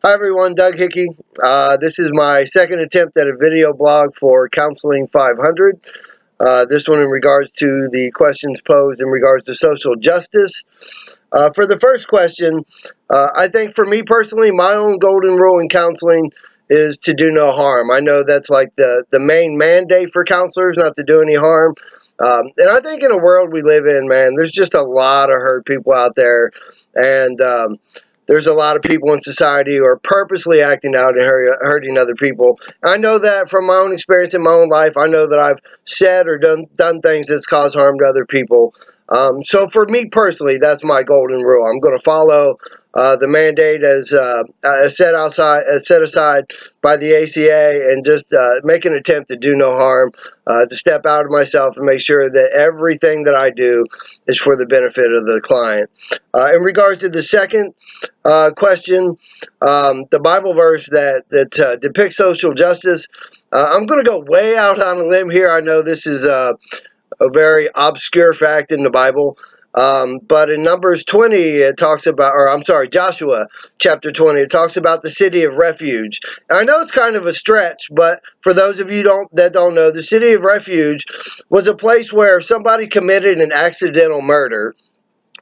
Hi everyone, Doug Hickey. This is my second attempt at a video blog for Counseling 500. This one in regards to the questions posed in regards to social justice. For the first question, I think for me personally, my own golden rule in counseling is to do no harm. I know that's like the main mandate for counselors, not to do any harm. And I think in a world we live in, man, there's just a lot of hurt people out there. And there's a lot of people in society who are purposely acting out and hurting other people. I know that from my own experience in my own life. I know that I've said or done things that's caused harm to other people. So for me personally, that's my golden rule. I'm going to follow the mandate as set aside by the ACA, and just make an attempt to do no harm, to step out of myself and make sure that everything that I do is for the benefit of the client. In regards to the second question, the Bible verse that depicts social justice, I'm going to go way out on a limb here. I know this is a very obscure fact in the Bible. But in Numbers 20, it talks about, Joshua chapter 20, it talks about the city of refuge. And I know it's kind of a stretch, but for those of you that don't know, the city of refuge was a place where if somebody committed an accidental murder.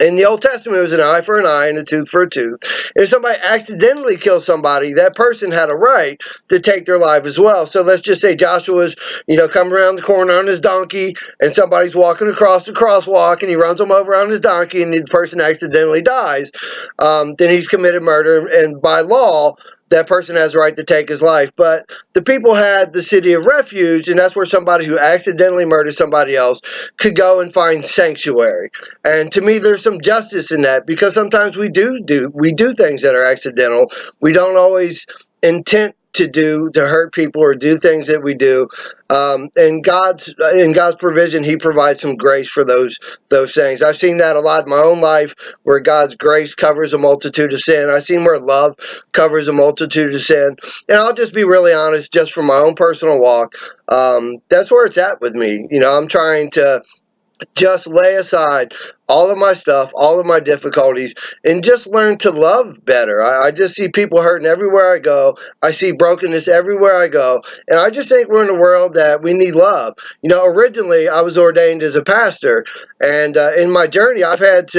In the Old Testament, it was an eye for an eye and a tooth for a tooth. If somebody accidentally killed somebody, that person had a right to take their life as well. So let's just say Joshua's, coming around the corner on his donkey, and somebody's walking across the crosswalk, and he runs them over on his donkey, and the person accidentally dies. Then he's committed murder, and by law, that person has a right to take his life. But the people had the city of refuge, and that's where somebody who accidentally murdered somebody else could go and find sanctuary. And to me, there's some justice in that, because sometimes we do things that are accidental. We don't always intend to hurt people or do things that we do. In God's provision, He provides some grace for those things. I've seen that a lot in my own life, where God's grace covers a multitude of sin. I've seen where love covers a multitude of sin. And I'll just be really honest, just from my own personal walk, that's where it's at with me. I'm trying to just lay aside all of my stuff, all of my difficulties, and just learn to love better. I just see people hurting everywhere I go. I see brokenness everywhere I go. And I just think we're in a world that we need love. Originally, I was ordained as a pastor. And in my journey, I've realized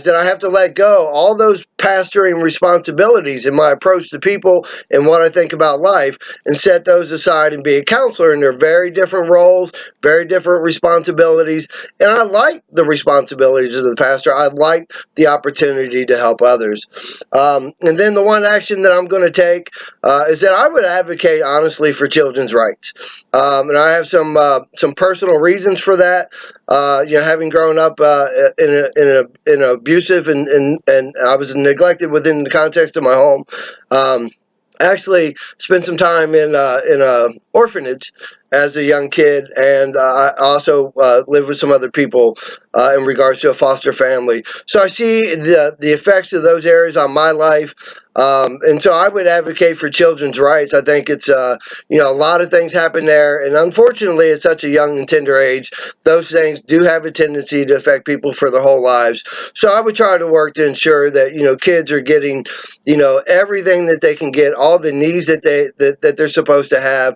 that I have to let go all those pastoring responsibilities in my approach to people and what I think about life, and set those aside and be a counselor. And they're very different roles, very different responsibilities. And I like the responsibilities of the pastor. I like the opportunity to help others. And then the one action that I'm going to take is that I would advocate honestly for children's rights. And I have some personal reasons for that. Having grown up in an abusive and I was neglected within the context of my home. Actually spent some time in a orphanage as a young kid, and I also lived with some other people in regards to a foster family. So I see the effects of those areas on my life. And so I would advocate for children's rights. I think it's, a lot of things happen there. And unfortunately, at such a young and tender age, those things do have a tendency to affect people for their whole lives. So I would try to work to ensure that, kids are getting, everything that they can get, all the needs that they're supposed to have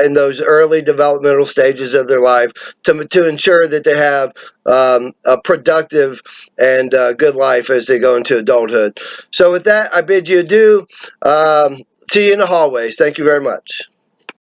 in those early developmental stages of their life, to ensure that they have a productive and good life as they go into adulthood. So with that, I bid you adieu. See you in the hallways. Thank you very much.